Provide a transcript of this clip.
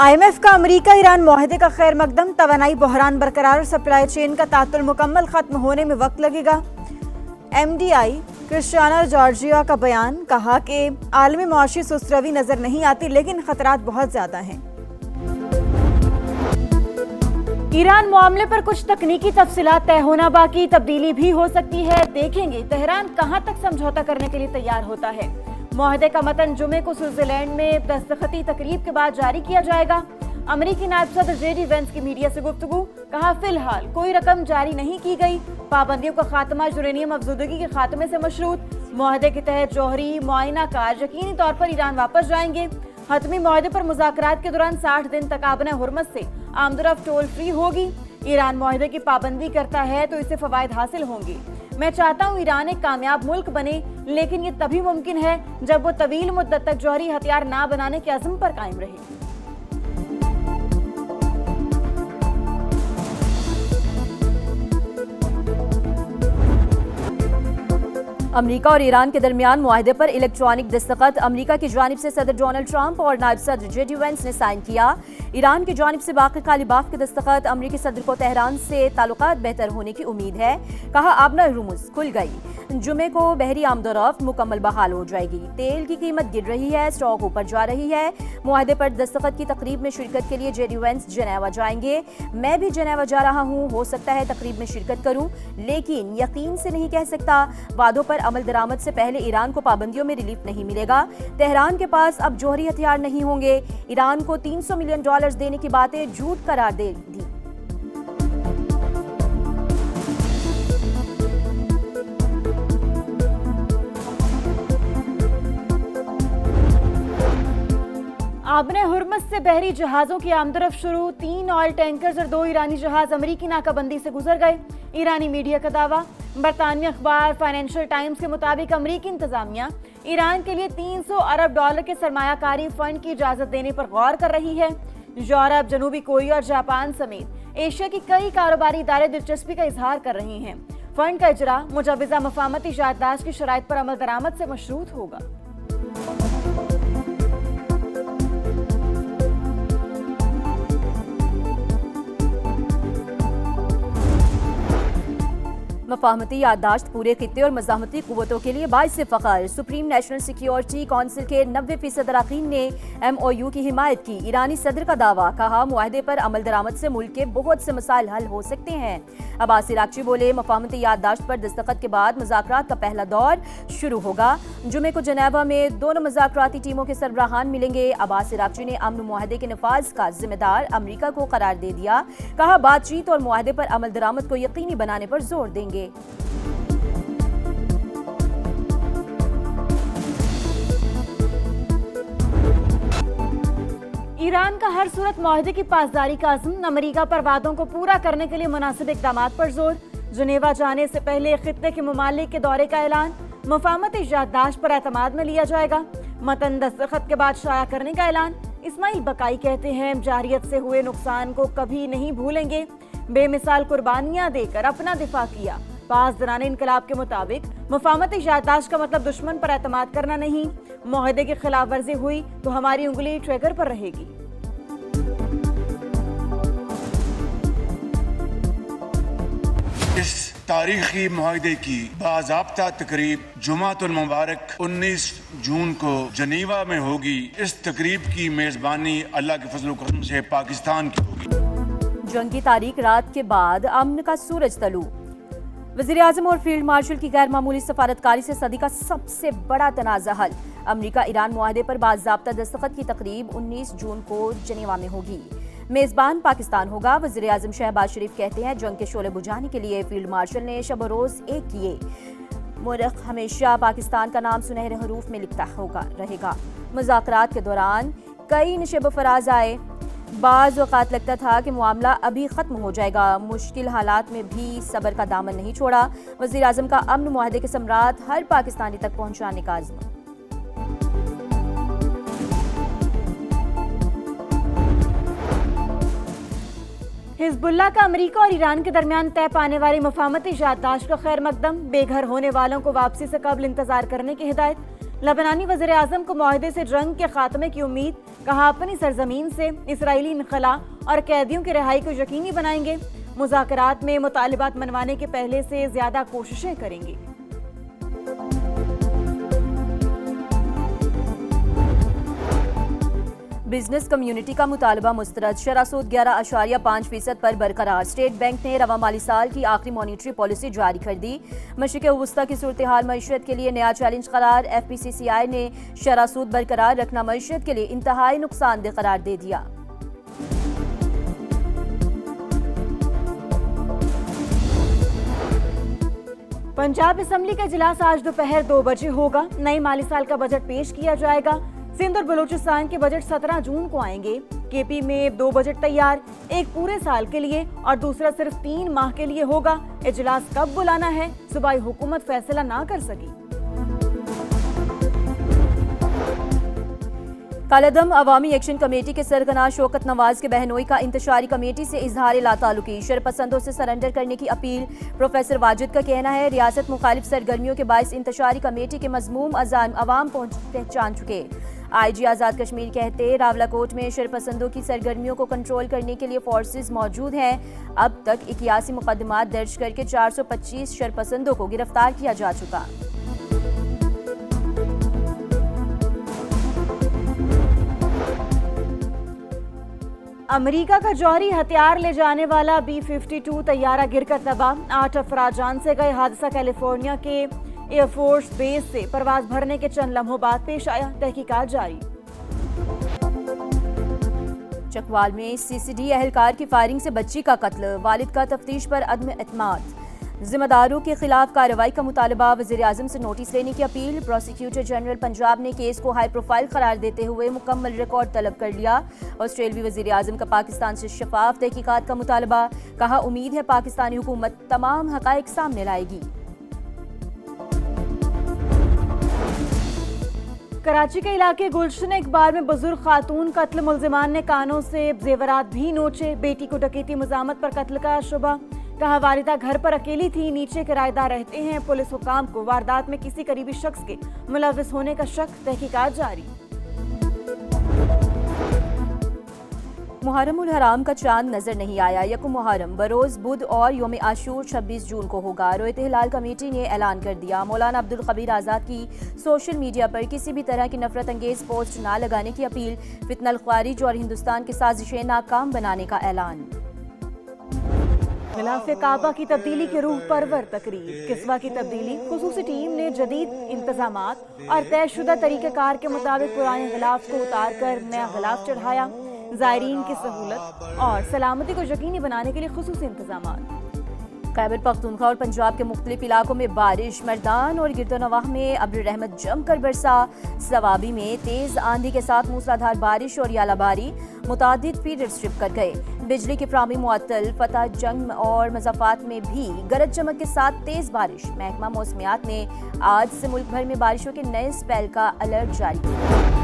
IMF का America Iran मुआहदे का खैर मकदम, तवानाई बहरान बरकरार, सप्लाई चेन का तातुल मुकम्मल खत्म होने में वक्त लगेगा। MDI क्रिस्टियाना जॉर्जिया का बयान, कहा कि आलमी मुआशी सुस्तरवी नजर नहीं आती लेकिन खतरात बहुत ज्यादा हैं। ईरान मामले पर कुछ तकनीकी तफसीलात तय होना बाकी, तब्दीली भी हो सकती है, देखेंगे तेहरान कहां तक समझौता करने के लिए तैयार होता है। मुआहदे का मतन जुमे को स्विट्जरलैंड में दस्तखती तकरीब के बाद जारी किया जाएगा। अमेरिकी नायब सदर JD वेंस की मीडिया से गुफ्तगू, कहा फिलहाल कोई रकम जारी नहीं की गई, पाबंदियों का खात्मा यूरेनियम अफजूदगी के खात्मे से मशरूत। मुआहदे के तहत जौहरी मुआयना कार यकीनी तौर पर ईरान वापस जाएंगे। हतमी मुआहदे पर मुज़ाकरात के दौरान 60 दिन तक आबना हुर्मत से आमदरफ्त टोल फ्री होगी। ईरान मुआहदे की पाबंदी करता है तो इससे फवायद हासिल होंगे। मैं चाहता हूँ ईरान एक कामयाब मुल्क बने, लेकिन ये तभी मुमकिन है जब वो तवील मुद्दत तक जौहरी हथियार ना बनाने के अज़्म पर कायम रहे। अमेरिका और ईरान के दरमियान मुआहदे पर इलेक्ट्रॉनिक दस्तखत अमेरिका की जानिब से सदर डोनाल्ड ट्रंप और नायब सदर JD वेंस ने साइन किया। ईरान की जानिब से बाक़िर कालिबाफ के दस्तखत, अमेरिकी सदर को तेहरान से ताल्लुकात बेहतर होने की उम्मीद है। कहा आबना हुर्मुज़ खुल गई, जुमे को बहरी आमदोरफ्त मुकम्मल बहाल हो जाएगी। तेल की कीमत गिर रही है, स्टॉक ऊपर जा रही है। मुआहदे पर दस्तखत की तकरीब में शिरकत के लिए JD वेंस जनेवा जाएंगे। मैं भी जनेवा जा रहा हूँ, हो सकता है तकरीब में शिरकत करूँ, लेकिन यकीन से नहीं कह सकता। वादों पर अमल दरामद से पहले ईरान को पाबंदियों में रिलीफ नहीं मिलेगा। तेहरान के पास अब जौहरी हथियार नहीं होंगे। ईरान को $300 मिलियन देने की बातें झूठ करार दे दी। आबने हुर्मस से बहरी जहाजों की आमदरफ्त शुरू, 3 ऑयल टैंकर्स और 2 ईरानी जहाज अमेरिकी नाकाबंदी से गुजर गए। ईरानी मीडिया का दावा, बरतानवी अखबार फाइनेंशियल टाइम्स के मुताबिक अमेरिकी इंतजामिया ईरान के लिए $300 अरब के सरमायाकारी फंड की इजाजत देने पर गौर कर रही है। यूरोप, जनूबी कोरिया और जापान समेत एशिया की कई कारोबारी इदारे दिलचस्पी का इजहार कर रहे हैं। फंड का इजरा मुजवजा मफाहमती याददाश्त की शराइत पर अमल दरामद से मशरूत होगा। मफाहमती याददाश्त पूरे खित्ते और मज़ाहमती क़ुव्वतों के लिए बाइस फ़ख्र। सुप्रीम नेशनल सिक्योरिटी काउंसिल के 90% अरकान ने MOU की हिमायत की। ईरानी सदर का दावा, कहा मुआहदे पर अमल दरामद से मुल्क के बहुत से मसाइल हल हो सकते हैं। अब्बास इराक़ची बोले, मफाहमती याददाश्त पर दस्तखत के बाद मुज़ाकरात का पहला दौर शुरू होगा। जुमे को जनेवा में दोनों मुज़ाकराती टीमों के सरबराहान मिलेंगे। अब्बास इराक़ची ने अमन मुआहदे के नफाज का जिम्मेदार अमरीका को करार दे दिया। कहा बातचीत और मुआहदे पर अमल दरामद को यकीनी बनाने पर जोर देंगे। ईरान का हर सूरत मुआहदे की पासदारी का अज़्म, अमेरिका पर वादों को पूरा करने के लिए मुनासिब इक़दामात पर जोर। जनेवा जाने से पहले खित्ते के ममालिक के दौरे का ऐलान, मफाहमती याददाश्त पर एतमाद में लिया जाएगा। मतन दस्तखत के बाद शाया करने का ऐलान। इस्माइल बकाई कहते हैं, जारियत से हुए नुकसान को कभी नहीं भूलेंगे। बेमिसाल कुर्बानियां देकर अपना दिफा किया। पासदाराने इनकलाब के मुताबिक मफाहमती याददाश्त का मतलब दुश्मन पर एतमाद करना नहीं। मुआहदे की खिलाफ वर्जी हुई तो हमारी उंगली ट्रिगर पर रहेगी। इस तारीखी मुआहदे की बाज़ाब्ता तकरीब जुमातुल मुबारक 19 जून को जनीवा में होगी। इस तकरीब की मेज़बानी अल्लाह के फजल करम से पाकिस्तान की होगी। जंग की तारीख रात के बाद अमन का सूरज तलू। वज़ीर आज़म और फील्ड मार्शल की गैर मामूली सफारतकारी से सदी का सबसे बड़ा तनाज़ा हल। अमेरिका ईरान मुआहदे पर बाज़ाब्ता दस्तखत की तकरीब 19 जून को जनेवा में होगी। मेज़बान पाकिस्तान होगा। वज़ीर आज़म शहबाज शरीफ कहते हैं, जंग के शोले बुझाने के लिए फील्ड मार्शल ने शब रोज़ एक किए। मुल्क हमेशा पाकिस्तान का नाम सुनहरे हरूफ में लिखता रहेगा। मुज़ाकरात के दौरान कई नशेब फराज आए। बाज़ वक़ात लगता था कि मामला अभी ख़त्म हो जाएगा। मुश्किल हालात में भी सब्र का दामन नहीं छोड़ा। वज़ीर आज़म का अमन मुआहदे के समरात हर पाकिस्तानी तक पहुँचाने का अज़्म। हिज़्बुल्लाह का अमेरिका और ईरान के दरमियान तय पाने वाली मफाहमती याददाश्त का खैर मकदम, बेघर होने वालों को वापसी से कबल इंतजार करने की हिदायत। लबनानी वज़ीर आज़म को मुआहदे से जंग के खात्मे की उम्मीद, कहा अपनी सरजमीन से इसराइली इनखला और कैदियों की रिहाई को यकीनी बनाएंगे। मुज़ाकरात में मुतालिबात मनवाने के पहले से ज्यादा कोशिशें करेंगे। बिजनेस कम्युनिटी का मुतालबा मुस्तरद, शरह सूद 11.5% पर बरकरार। स्टेट बैंक ने रवा माली साल की आखिरी मॉनिटरी पॉलिसी जारी कर दी। मशरिक़ वस्ता की सूरत हाल मईशत के लिए नया चैलेंज करार। FPCCI ने शरह सूद बरकरार रखना मईशत के लिए इंतहाई नुकसानदेह करार दे दिया। पंजाब असम्बली का इजलास आज दोपहर 2 बजे होगा। नए माली साल का बजट पेश किया जाएगा। सिंध और बलूचिस्तान के बजट 17 जून को आएंगे। KP में 2 बजट तैयार, एक पूरे साल के लिए और दूसरा सिर्फ 3 माह के लिए होगा। इजलास कब बुलाना है, सूबाई हुकूमत फैसला ना कर सकी। कालादम अवामी एक्शन कमेटी के सरगना शौकत नवाज के बहनोई का इंतशारी कमेटी से इजहार लातालुकी, शरपसंदों से सरेंडर करने की अपील। प्रोफेसर वाजिद का कहना है रियासत मुखालिफ सरगर्मियों के बायस इंतशारी कमेटी के मजमूम अज़ाम अवाम पहचान चुके। IG आज़ाद कश्मीर कहते रावलाकोट में शरपसंदों की सरगर्मियों को कंट्रोल करने के लिए फोर्सेज मौजूद हैं। अब तक 81 मुकदमात दर्ज करके 425 शरपसंदों को गिरफ्तार किया जा चुका। अमेरिका का जौहरी हथियार ले जाने वाला B-52 तैयारा गिरकर तबाह। 8 अफराद जान से गए। हादसा कैलिफोर्निया के एयरफोर्स बेस से परवाज भरने के चंद लम्हों बाद पेश आया। तहकीकात जारी। चकवाल में CCD एहलकार की फायरिंग से बच्ची का कत्ल, वालिद का तफ्तीश पर अदम एतमाद। जिम्मेदारों के खिलाफ कार्रवाई का मुतालबा, वज़ीर आज़म से नोटिस लेने की अपील। प्रोसिक्यूटर जनरल पंजाब ने केस को हाई प्रोफाइल करार देते हुए मुकम्मल रिकॉर्ड तलब कर लिया। ऑस्ट्रेलियाई वज़ीर आज़म का पाकिस्तान से शफाफ तहकीकात का मुतालबा, कहा उम्मीद है पाकिस्तानी हुकूमत तमाम हक़ाइक़ सामने लाएगी। कराची के इलाके गुलशन इकबाल में बुजुर्ग खातून कत्ल, मुल्जिमान ने कानों से जेवरात भी नोचे। बेटी को डकैती मज़ामत पर कत्ल का शुबा, कहा वालिदा घर पर अकेली थी, नीचे किराएदार रहते हैं। पुलिस हुकाम को वारदात में किसी करीबी शख्स के मुलव्विस होने का शक, तहकीकात जारी। मुहर्रम उल हराम का चांद नजर नहीं आया। यकुम मुहर्रम बरोज बुध और योम आशूर 26 जून को होगा। रोयत हिलाल कमेटी ने ऐलान कर दिया। मौलाना अब्दुल कबीर आज़ाद की सोशल मीडिया पर किसी भी तरह की नफरत अंगेज पोस्ट ना लगाने की अपील। फितनल ख्वारिज और हिंदुस्तान की साजिशें नाकाम बनाने का ऐलान। खिलाफ काबा की तब्दीली के रूह परवर तकरीब, किस्वा की तब्दीली। खुसूसी टीम ने जदीद इंतजामात और तयशुदा तरीक़ेकार के मुताबिक पुराने गिलाफ को उतार कर नया गिलाफ चढ़ाया। ज़ायरीन की सहूलत और सलामती को यकीनी बनाने के लिए खुसूसी इंतजामात। खैबर पख्तूनख्वा और पंजाब के मुख्तलिफ इलाकों में बारिश। मर्दान और गिरदोनवाह में अब्र रहमत जमकर बरसा। सवाबी में तेज आंधी के साथ मूसलाधार बारिश और यालाबारी, मुतादिद फीडर स्ट्रिप कर गए। बिजली की फ्राहमी मुअत्तल। फतह जंग और मज़ाफ़ात में भी गरज चमक के साथ तेज बारिश। महकमा मौसमियात ने आज से मुल्क भर में बारिशों के नए स्पेल का अलर्ट जारी किया।